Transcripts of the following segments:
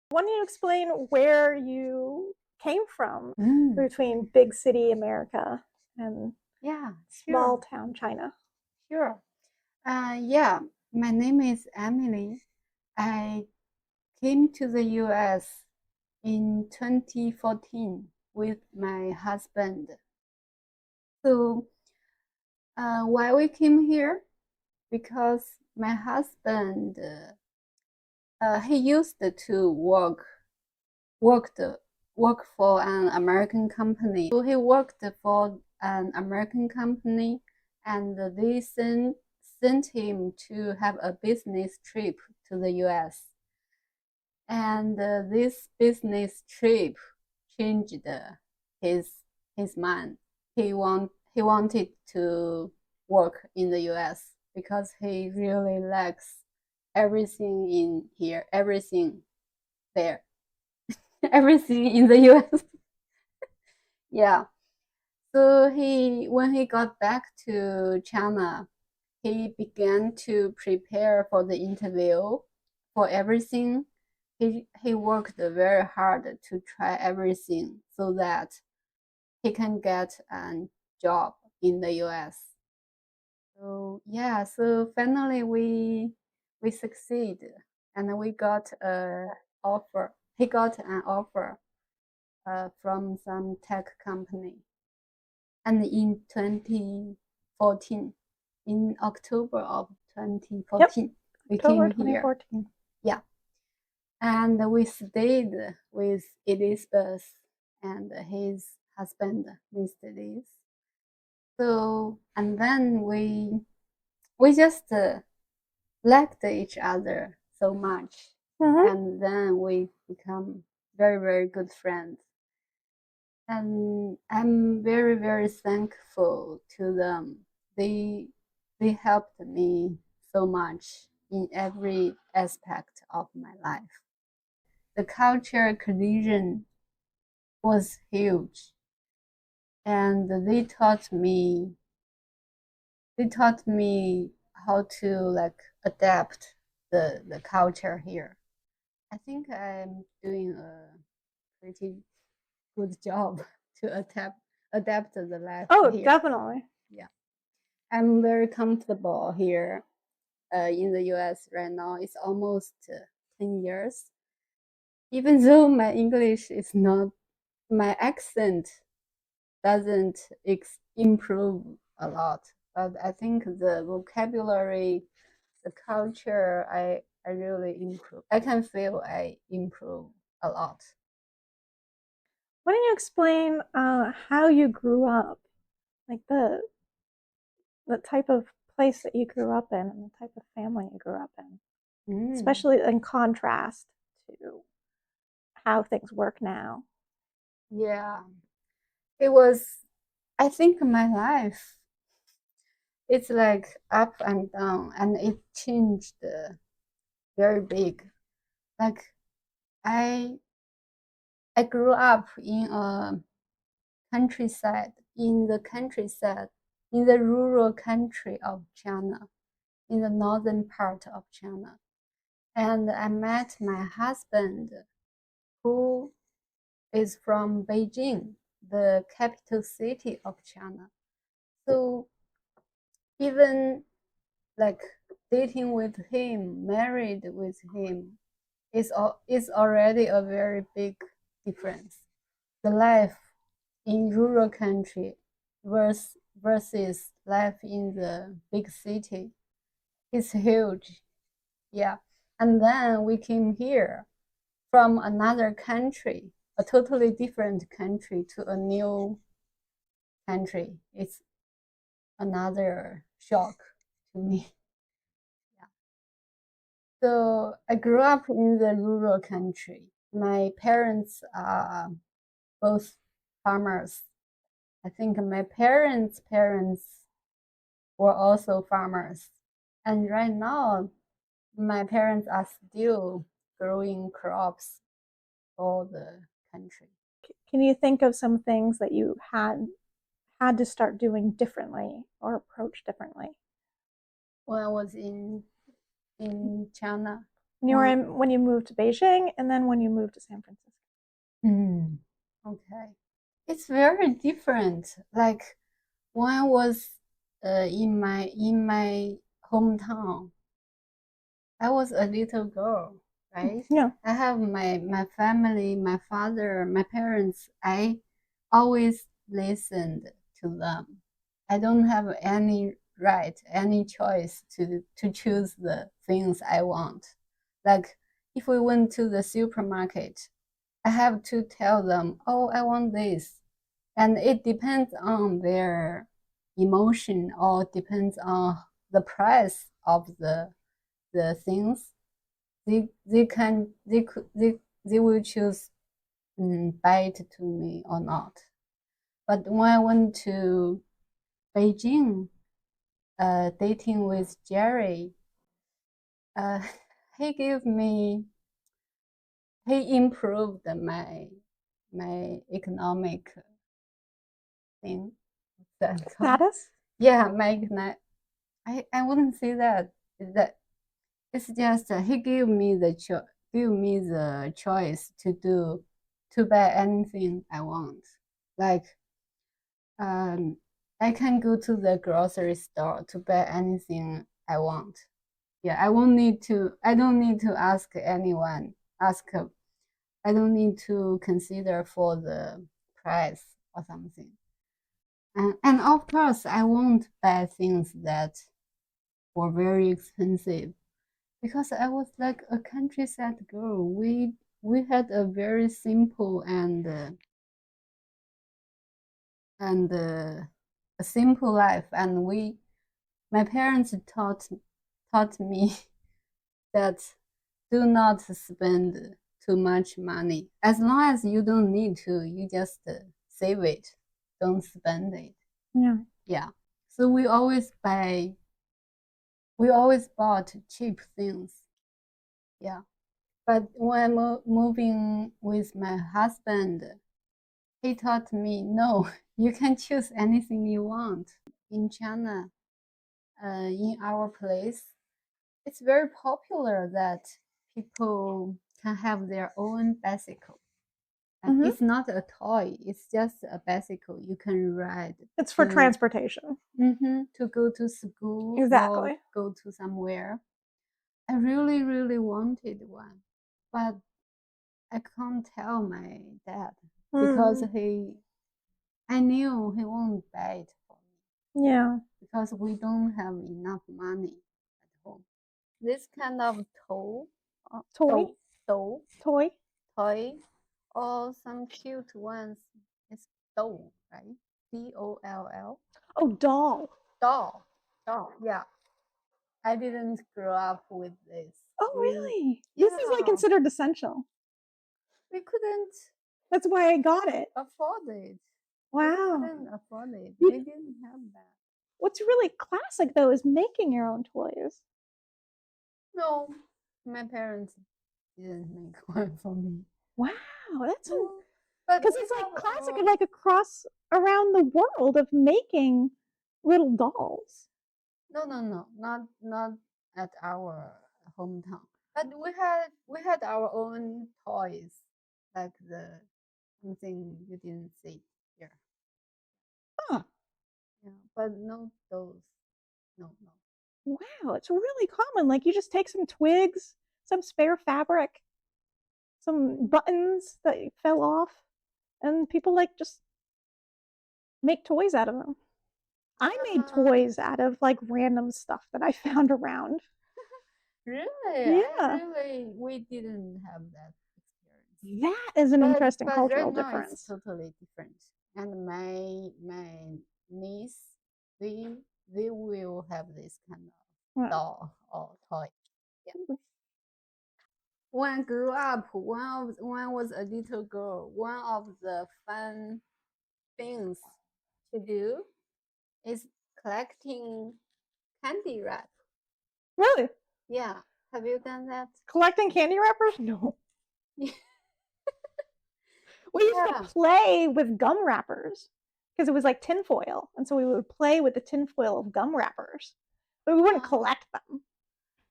Why don't you explain where you came from Mm, between big city America and yeah, small sure, town China? sure. Yeah, my name is Emily. I came to the US in 2014 with my husband. So, why we came here? Because my husband, he used to worked work for an American company. So he worked for an American company, and they sent him to have a business trip to the U.S. And this business trip changed his his mind. He wanted to work in the U.S. because he really likes everything in here, everything there, everything in the U.S. Yeah. So when he got back to China, he began to prepare for the interview for everything. He worked very hard to try everything so that he can get a job in the US. So yeah, so finally we succeed and we got a offer. He got an offer from some tech company. And in 2014, in October of Yep, 2014, we October came here. 2014. Yeah. And we stayed with Elizabeth and his husband, Mr. Liz. So, and then we just liked each other so much. Mm-hmm. And then we become very, very good friends. And I'm very, very thankful to them. They they helped me so much in every aspect of my life. The culture collision was huge, and they taught me how to like adapt the culture here. I think I'm doing a pretty good job to adapt to the life Oh, here. definitely. Yeah. I'm very comfortable here in the US right now. It's almost 10 years. Even though my English is not, my accent doesn't improve a lot, but I think the vocabulary, the culture, I really improve. I can feel I improve a lot. Why don't you explain how you grew up, like the type of place that you grew up in and the type of family you grew up in, Mm, especially in contrast to how things work now? yeah, it was, I think my life, it's like up and down, and it changed very big. Like I I grew up in a countryside, in the rural country of China, in the northern part of China. And I met my husband, who is from Beijing, the capital city of China. So even like dating with him, married with him, is already a very big difference. The life in rural country versus life in the big city is huge. Yeah. And then we came here from another country, a totally different country, to a new country. It's another shock to me. Yeah. So I grew up in the rural country. My parents are both farmers. I think my parents were also farmers. And right now, my parents are still growing crops for the country. Can you think of some things that you had to start doing differently or approach differently? When I was in China. When you moved to Beijing and then when you moved to San Francisco. Mm, okay. It's very different. Like when I was in my hometown, I was a little girl, right? Yeah. I have my family, my father, my parents. I always listened to them. I don't have any right, any choice to choose the things I want. Like if we went to the supermarket, I have to tell them, "Oh, I want this." And it depends on their emotion or depends on the price of the things they will choose buy it to me or not. But when I went to Beijing, dating with Jerry, uh, he gave me he improved my economic thing. That's called. Status? Yeah, I wouldn't say that it's just he give me the choice to buy anything I want. Like I can go to the grocery store to buy anything I want. Yeah, I don't need to ask anyone. I don't need to consider for the price or something. And of course, I won't buy things that were very expensive because I was like a countryside girl. We had a very simple and a simple life, and my parents taught me that do not spend too much money as long as you don't need to. You just save it, don't spend it. Yeah. Yeah. So we always bought cheap things. Yeah. But when I'm moving with my husband, he taught me no, you can choose anything you want. In China, in our place, it's very popular that people can have their own bicycle. Like Mm-hmm. it's not a toy, it's just a bicycle you can ride It's for to transportation. to go to school or Exactly. go to somewhere. I really, really wanted one, but I can't tell my dad because Mm. I knew he won't buy it for me Yeah. because we don't have enough money at home. This kind of Toy? doll, doll, Toy? toy, or some cute ones. It's doll, right? Doll. Oh, doll. Doll, doll. Yeah, I didn't grow up with this. Oh, We, really? This is like yeah, considered essential. we couldn't That's why I got it. afford it. We Wow. couldn't afford it. You, We didn't have that. what's really classic though is making your own toys. No, my parents didn't make one for me. Wow, that's No, but because we it's like have classic our. like across around the world of making little dolls. No, not at our hometown. But we had our own toys, like the something you didn't see here. Huh. Yeah, but no those. No, no. Wow, it's really common. Like you just take some twigs, some spare fabric, some buttons that fell off, and people like just make toys out of them. I made Yeah, toys out of like random stuff that I found around. really, Yeah, we didn't have that experience. that is an interesting But right cultural now it's difference. totally different. And my niece, they they will have this kind of Wow. doll or toy. Yeah. When I grew up, when I was a little girl, one of the fun things to do is collecting candy wrap. Really? Yeah, have you done that? Collecting candy wrappers? No. Yeah. We used to play with gum wrappers because it was like tinfoil. And so we would play with the tinfoil of gum wrappers, but we wouldn't Uh, collect them.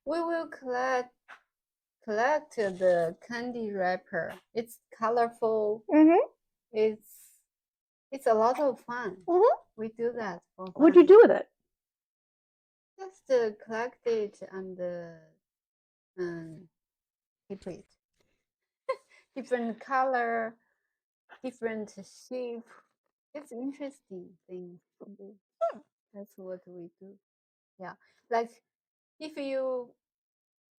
we will collect the candy wrapper. It's colorful. Mm-hmm. It's a lot of fun. Mm-hmm. We do that for What'd you fun. do with it? Just collect it and keep it. Different color, different shape. It's interesting thing to do. That's what we do. Yeah, like if you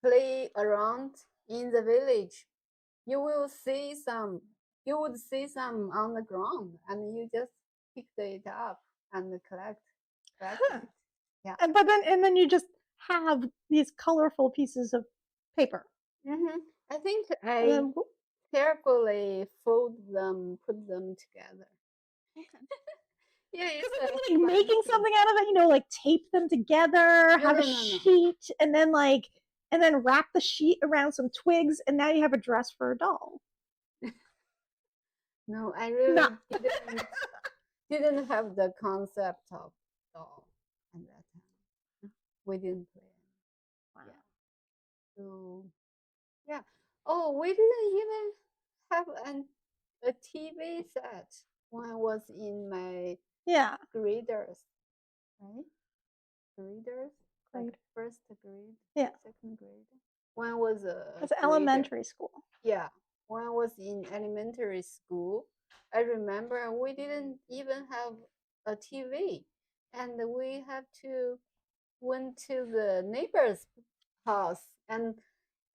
play around in the village, you will see some. You would see some on the ground, and you just pick it up and collect Huh. it. Yeah. And then you just have these colorful pieces of paper. I think And I then carefully fold them, put them together. okay. Yeah, Because it's I a think like fun making thing. something out of it, like tape them together, No, have a no, no, no. sheet, and then wrap the sheet around some twigs, and now you have a dress for a doll. No, I No. really didn't have the concept of doll at that time. We didn't play. Wow. Yeah. So yeah. Oh, we didn't even have a TV set when I was in my Yeah. graders, right? Graders, like Grade. first grade, Yeah. second grade. When I was a It's grader. elementary school. Yeah, when I was in elementary school, I remember we didn't even have a TV, and we had to went to the neighbor's house, and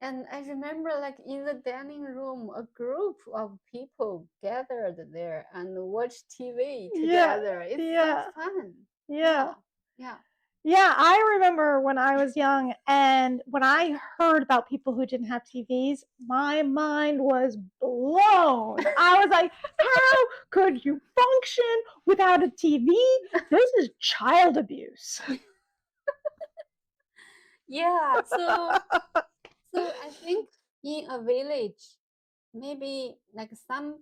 I remember like in the dining room, a group of people gathered there and watched TV Yeah. together. It's so Yeah. fun. Yeah. Yeah. Yeah, I remember when I was young and when I heard about people who didn't have TVs, my mind was blown. I was like, how could you function without a TV? This is child abuse. Yeah. So I think in a village, maybe like some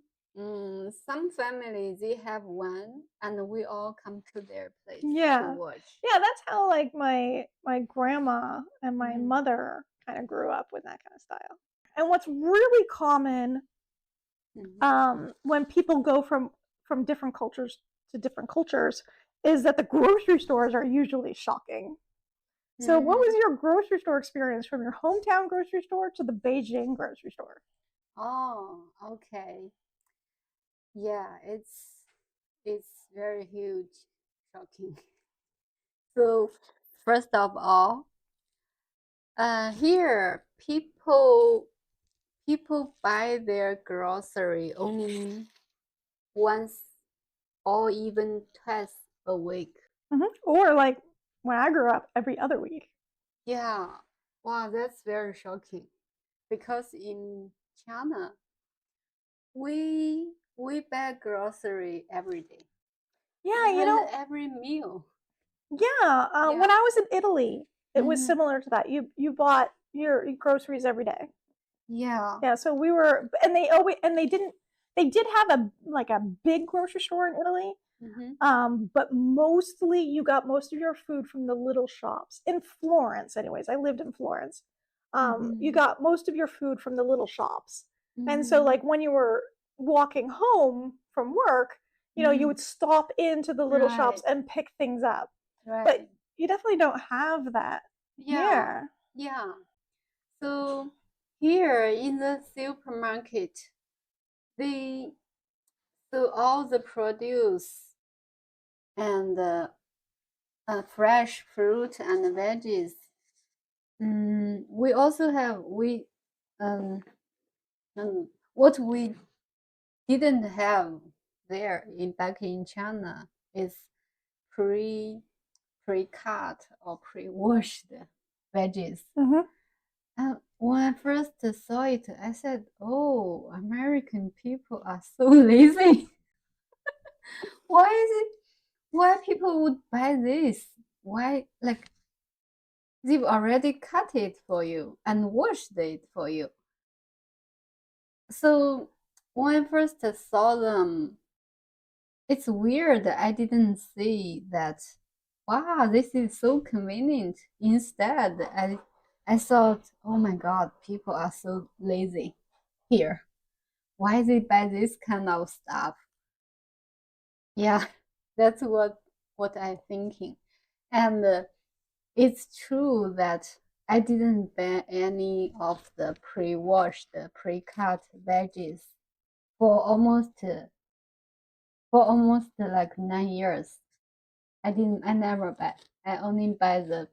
families they have one, and we all come to their place to Yeah. watch. Yeah, that's how like my grandma and my Mhm. mother kind of grew up with that kind of style. And what's really common when people go from different cultures to different cultures is that the grocery stores are usually shocking. So, what was your grocery store experience from your hometown grocery store to the Beijing grocery store? Oh, okay. Yeah, it's very huge, shocking. So first of all, here people buy their grocery only once or even twice a week. Or like when I grew up, every other week. Yeah, wow, that's very shocking because in China we buy grocery every day, Yeah, even every meal. yeah. When Yeah. I was in Italy, it was Mhm. similar to that. You bought your groceries every day. Yeah. Yeah, so we were, and they did have a big grocery store in Italy. Mhm. But mostly you got most of your food from the little shops in Florence. Anyways, I lived in Florence. You Mhm. got most of your food from the little shops, and so Mhm. like when you were walking home from work, you Mhm. would stop into the little shops Right. and pick things up. But Right. you definitely don't have that Yeah. here. Yeah. So here in the supermarket, they so all the produce and fresh fruit and veggies. We also have um, what we didn't have there in back in China is pre pre-cut or pre-washed veggies. Mm-hmm. And when I first saw it, I said, "Oh, American people are so lazy. Why is it? Why people would buy this? Why like they've already cut it for you and washed it for you?" So when I first saw them, it's weird. I didn't see that. Wow, this is so convenient. Instead, I thought, oh my God, people are so lazy here. Why they buy this kind of stuff? Yeah, that's what I'm thinking. And it's true that I didn't buy any of the pre-washed, pre-cut veggies for almost like 9 years. I never buy. I only buy the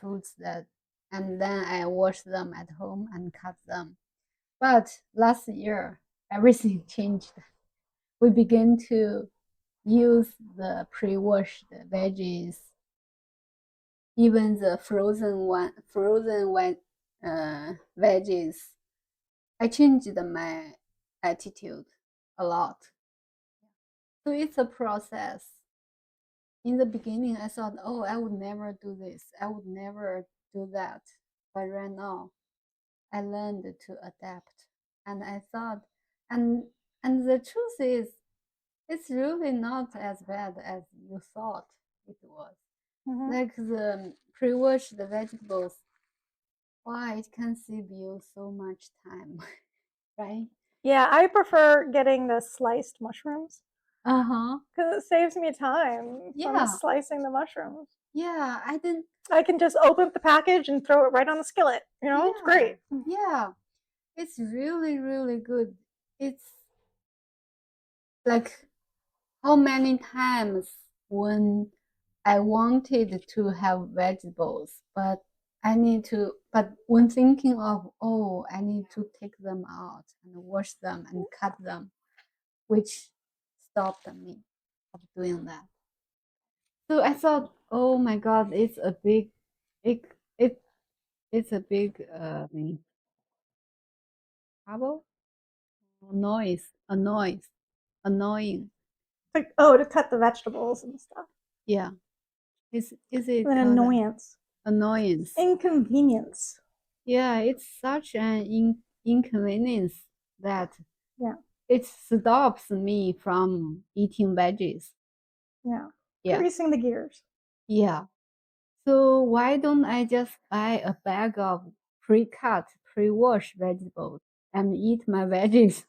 foods that, and then I wash them at home and cut them. But last year, everything changed. We began to use the pre-washed veggies, even the frozen veggies. I changed my attitude a lot. So it's a process. In the beginning, I thought, oh, I would never do this. I would never do that. But right now, I learned to adapt. And I thought, and and the truth is, it's really not as bad as you thought it was. Mm-hmm. Like the pre-washed vegetables, why it can save you so much time, right? Yeah, I prefer getting the sliced mushrooms Uh-huh. because it saves me time from Yeah. slicing the mushrooms. Yeah, I didn't. I can just open up the package and throw it right on the skillet. You know, it's Yeah. great. Yeah. It's really, really good. It's like how many times when I wanted to have vegetables, but when thinking of, oh, I need to take them out and wash them and cut them, which stopped me of doing that. So I thought, oh my God, it, it, it's a big trouble, annoying. Like, oh, to cut the vegetables and stuff. Yeah, is it An called annoyance. annoyance? Inconvenience. Yeah, it's such an inconvenience that Yeah, it stops me from eating veggies. yeah. Yeah, Greasing the gears. yeah. So why don't I just buy a bag of pre-cut, pre-washed vegetables and eat my veggies?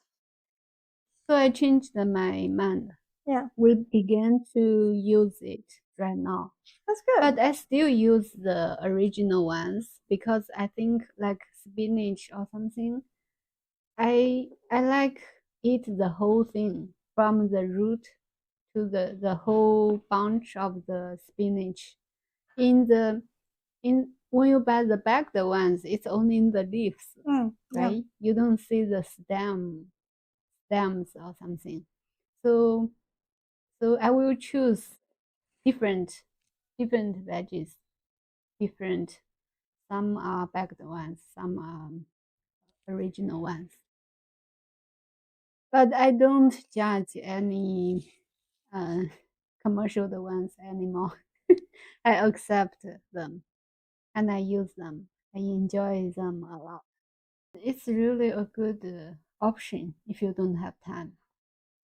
So I changed my mind. Yeah, We'll begin to use it right now. that's good. But I still use the original ones because I think like spinach or something, I like eat the whole thing from the root to the whole bunch of the spinach. In the in when you buy the bagged ones, it's only in the leaves, Yeah. right? You don't see the stems or something. So I will choose different different veggies, different. Some are bagged ones, some are original ones. But I don't judge any uh, commercial ones anymore. I accept them and I use them. I enjoy them a lot. It's really a good option if you don't have time,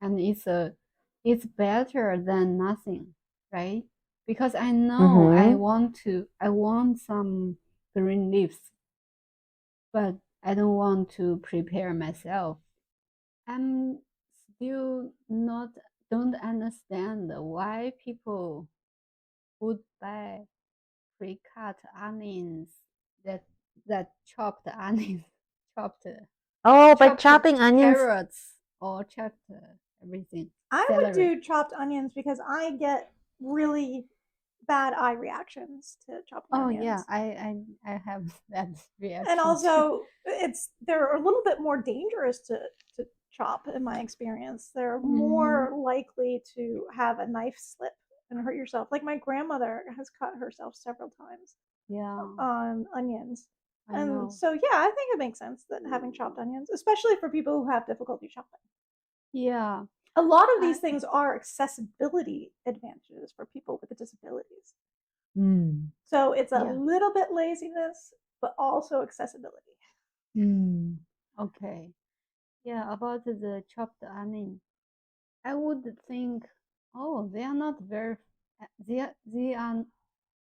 and it's better than nothing, right? Because I know Mm-hmm. I want some green leaves, but I don't want to prepare myself. I'm still not don't understand why people would buy pre-cut onions that chopped onions, chopped Oh, by chopped chopping onions. carrots or chopped everything, I would celery. do chopped onions because I get really bad eye reactions to chopping Oh yeah, onions. I have that And reaction too. also, they're a little bit more dangerous to chop in my experience. They're Hmm. more likely to have a knife slip and hurt yourself. Like my grandmother has cut herself several times Yeah, on onions. I And know. so, yeah, I think it makes sense that having chopped onions, especially for people who have difficulty chopping. Yeah, A lot of I, these things are accessibility advantages for people with disabilities. mm, So it's a yeah. little bit laziness, but also accessibility. Mm, okay. Yeah, about the chopped onion. I would think, oh, they are not very, they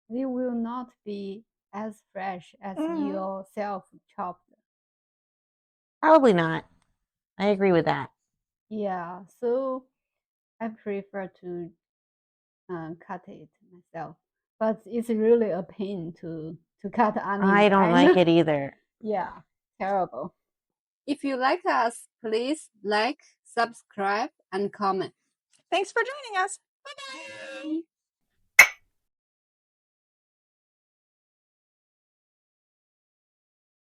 will not be. as fresh as Mhm. yourself chopped. Probably not. I agree with that. Yeah, so I prefer to cut it myself, but it's really a pain to cut onion. I don't like it either. Yeah, terrible. If you like us, please like, subscribe, and comment. Thanks for joining us. Bye-bye.